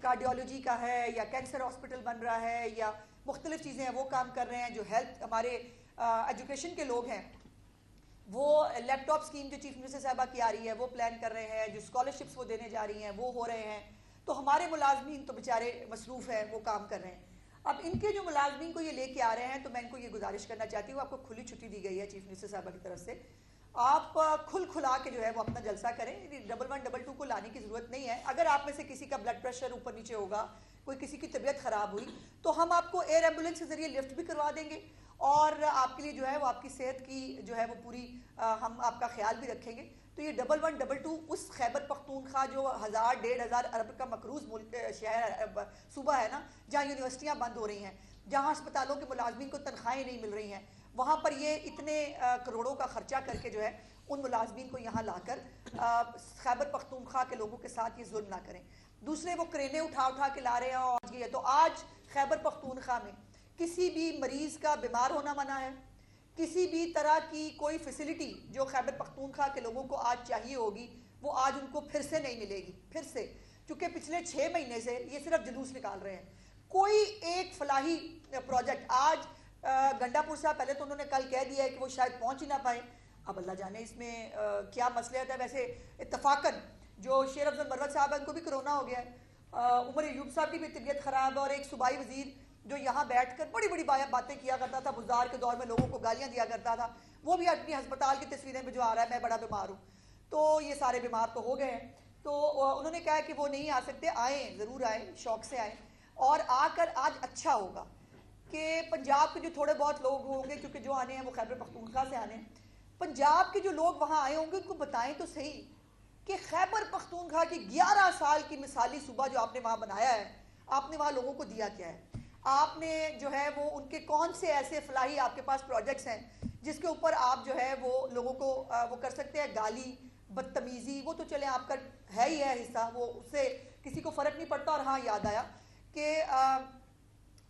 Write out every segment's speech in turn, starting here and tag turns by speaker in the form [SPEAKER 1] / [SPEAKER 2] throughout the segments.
[SPEAKER 1] Cardiology کا ہے یا کینسر ہاسپٹل بن رہا ہے یا مختلف چیزیں ہیں وہ کام کر رہے ہیں. جو ہیلتھ ہمارے ایجوکیشن کے لوگ ہیں وہ لیپ ٹاپ اسکیم جو چیف منسٹر صاحبہ کی آ رہی ہے وہ پلان کر رہے ہیں. جو اسکالرشپس وہ دینے جا رہی ہیں وہ ہو رہے ہیں. تو ہمارے ملازمین تو بیچارے مصروف ہیں, وہ کام کر رہے ہیں. اب ان کے جو ملازمین کو یہ لے کے آ رہے ہیں تو میں ان کو یہ گزارش کرنا چاہتی ہوں, آپ کو کھلی چھٹی دی گئی ہے چیف منسٹر صاحبہ کی طرف سے, آپ کھلا کے جو ہے وہ اپنا جلسہ کریں. 1112 کو لانے کی ضرورت نہیں ہے. اگر آپ میں سے کسی کا بلڈ پریشر اوپر نیچے ہوگا, کوئی کسی کی طبیعت خراب ہوئی, تو ہم آپ کو ایئر ایمبولینس کے ذریعے لفٹ بھی کروا دیں گے اور آپ کے لیے جو ہے وہ آپ کی صحت کی جو ہے وہ پوری ہم آپ کا خیال بھی رکھیں گے. تو یہ 1112 اس خیبر پختونخوا جو 1000-1500 ارب کا مقروض ملک صوبہ ہے نا, جہاں یونیورسٹیاں بند ہو رہی ہیں, جہاں اسپتالوں کے ملازمین کو تنخواہیں نہیں مل رہی ہیں, وہاں پر یہ اتنے کروڑوں کا خرچہ کر کے جو ہے ان ملازمین کو یہاں لا کر خیبر پختونخوا کے لوگوں کے ساتھ یہ ظلم نہ کریں. دوسرے وہ کرینیں اٹھا کے لا رہے ہیں. اور یہ تو آج خیبر پختونخوا میں کسی بھی مریض کا بیمار ہونا منع ہے. کسی بھی طرح کی کوئی فیسلٹی جو خیبر پختونخوا کے لوگوں کو آج چاہیے ہوگی وہ آج ان کو پھر سے نہیں ملے گی. پھر سے, کیونکہ پچھلے 6 مہینے سے یہ صرف جلوس نکال رہے ہیں. کوئی ایک فلاحی پروجیکٹ آج گنڈاپور صاحب, پہلے تو انہوں نے کل کہہ دیا ہے کہ وہ شاید پہنچ ہی نہ پائے, اب اللہ جانے اس میں کیا مسئلہ ہے. ویسے اتفاقاً جو شیر افضل مروت صاحب ہیں ان کو بھی کرونا ہو گیا ہے, عمر ایوب صاحب کی بھی طبیعت خراب ہے, اور ایک صوبائی وزیر جو یہاں بیٹھ کر بڑی بڑی باتیں کیا کرتا تھا, بزدار کے دور میں لوگوں کو گالیاں دیا کرتا تھا, وہ بھی اپنی ہسپتال کی تصویریں میں جو آ رہا ہے میں بڑا بیمار ہوں. تو یہ سارے بیمار تو ہو گئے ہیں. تو انہوں نے کہا کہ وہ نہیں آ سکتے, آئیں ضرور آئیں, شوق سے آئیں, اور آ کر آج اچھا ہوگا کہ پنجاب کے جو تھوڑے بہت لوگ ہوں گے, کیونکہ جو آنے ہیں وہ خیبر پختونخوا سے آنے ہیں, پنجاب کے جو لوگ وہاں آئے ہوں گے ان کو بتائیں تو صحیح کہ خیبر پختونخوا کی 11 سال کی مثالی صوبہ جو آپ نے وہاں بنایا ہے, آپ نے وہاں لوگوں کو دیا کیا ہے. آپ نے جو ہے وہ ان کے کون سے ایسے فلاحی آپ کے پاس پروجیکٹس ہیں جس کے اوپر آپ جو ہے وہ لوگوں کو وہ کر سکتے ہیں. گالی, بدتمیزی, وہ تو چلیں آپ کا ہے ہی ہے حصہ, وہ اس سے کسی کو فرق نہیں پڑتا. اور ہاں یاد آیا کہ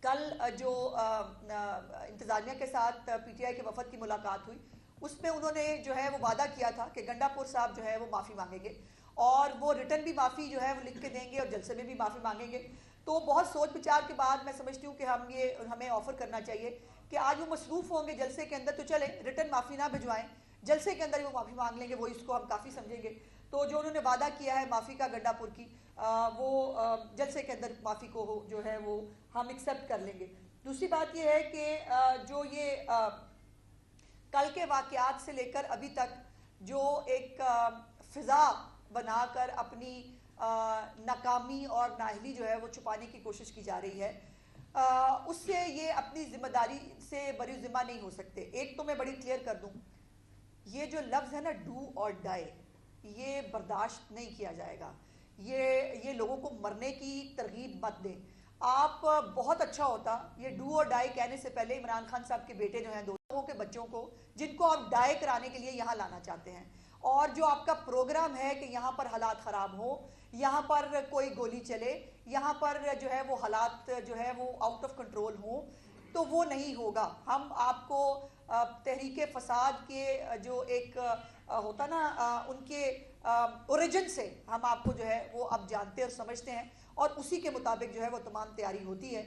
[SPEAKER 1] کل جو انتظامیہ کے ساتھ پی ٹی آئی کے وفد کی ملاقات ہوئی, اس میں انہوں نے جو ہے وہ وعدہ کیا تھا کہ گنڈاپور صاحب جو ہے وہ معافی مانگیں گے, اور وہ ریٹرن بھی معافی جو ہے وہ لکھ کے دیں گے, اور جلسے میں بھی معافی مانگیں گے. تو بہت سوچ بچار کے بعد میں سمجھتی ہوں کہ ہمیں آفر کرنا چاہیے کہ آج وہ مصروف ہوں گے جلسے کے اندر, تو چلیں ریٹرن معافی نہ بھجوائیں, جلسے کے اندر ہی وہ معافی مانگ لیں گے, وہ اس کو ہم کافی سمجھیں گے. تو جو انہوں نے وعدہ کیا ہے معافی کا گنڈاپور کی, وہ جلسے کے اندر معافی کو جو ہے وہ ہم ایکسیپٹ کر لیں گے. دوسری بات یہ ہے کہ جو یہ کل کے واقعات سے لے کر ابھی تک جو ایک فضا بنا کر اپنی ناکامی اور نااہلی جو ہے وہ چھپانے کی کوشش کی جا رہی ہے, اس سے یہ اپنی ذمہ داری سے بری ذمہ نہیں ہو سکتے. ایک تو میں بڑی کلیئر کر دوں, یہ جو لفظ ہے نا ڈو اور ڈائی, یہ برداشت نہیں کیا جائے گا. یہ لوگوں کو مرنے کی ترغیب مت دیں. آپ بہت اچھا ہوتا یہ ڈو اور ڈائی کہنے سے پہلے عمران خان صاحب کے بیٹے جو ہیں, دو لوگوں کے بچوں کو جن کو آپ ڈائی کرانے کے لیے یہاں لانا چاہتے ہیں, اور جو آپ کا پروگرام ہے کہ یہاں پر حالات خراب ہوں, یہاں پر کوئی گولی چلے, یہاں پر جو ہے وہ حالات جو ہے وہ آؤٹ آف کنٹرول ہوں, تو وہ نہیں ہوگا. ہم آپ کو تحریک فساد کے جو ایک ہوتا نا ان کے اوریجن سے ہم آپ کو جو ہے وہ اب جانتے اور سمجھتے ہیں, اور اسی کے مطابق جو ہے وہ تمام تیاری ہوتی ہے.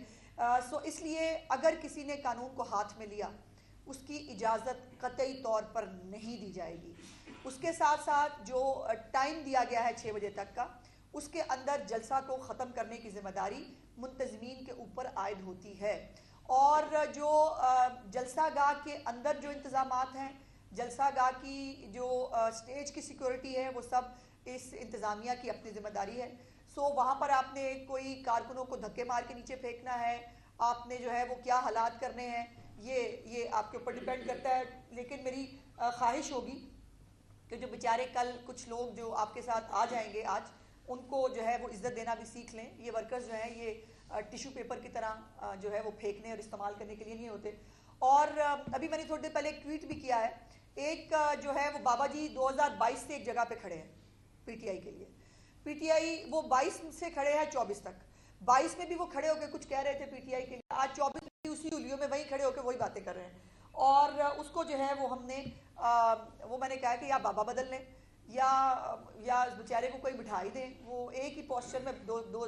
[SPEAKER 1] سو اس لیے اگر کسی نے قانون کو ہاتھ میں لیا اس کی اجازت قطعی طور پر نہیں دی جائے گی. اس کے ساتھ ساتھ جو ٹائم دیا گیا ہے 6 بجے تک کا, اس کے اندر جلسہ کو ختم کرنے کی ذمہ داری منتظمین کے اوپر عائد ہوتی ہے. اور جو جلسہ گاہ کے اندر جو انتظامات ہیں, جلسہ گاہ کی جو سٹیج کی سیکورٹی ہے, وہ سب اس انتظامیہ کی اپنی ذمہ داری ہے. سو وہاں پر آپ نے کوئی کارکنوں کو دھکے مار کے نیچے پھینکنا ہے, آپ نے جو ہے وہ کیا حالات کرنے ہیں, یہ آپ کے اوپر ڈیپینڈ کرتا ہے. لیکن میری خواہش ہوگی کہ جو بیچارے کل کچھ لوگ جو آپ کے ساتھ آ جائیں گے آج, ان کو جو ہے وہ عزت دینا بھی سیکھ لیں. یہ ورکرز جو ہیں یہ ٹیشو پیپر کی طرح جو ہے وہ پھینکنے اور استعمال کرنے کے لیے نہیں ہوتے. اور ابھی میں نے تھوڑی دیر پہلے ایک ٹویٹ بھی کیا ہے, ایک جو ہے وہ بابا جی 2022 سے ایک جگہ پہ کھڑے ہیں پی ٹی آئی کے لیے. پی ٹی آئی وہ 22 سے کھڑے ہیں 24 تک, 22 میں بھی وہ کھڑے ہو کے کچھ کہہ رہے تھے پی ٹی آئی کے لیے, آج 24 میں اسی الیوں میں وہیں کھڑے ہو کے وہی باتیں کر رہے ہیں. اور اس کو جو ہے وہ ہم نے وہ میں نے کہا کہ یا بابا بدل لیں یا اس بیچارے کو کوئی بٹھائی دیں, وہ ایک ہی پوسچر میں دو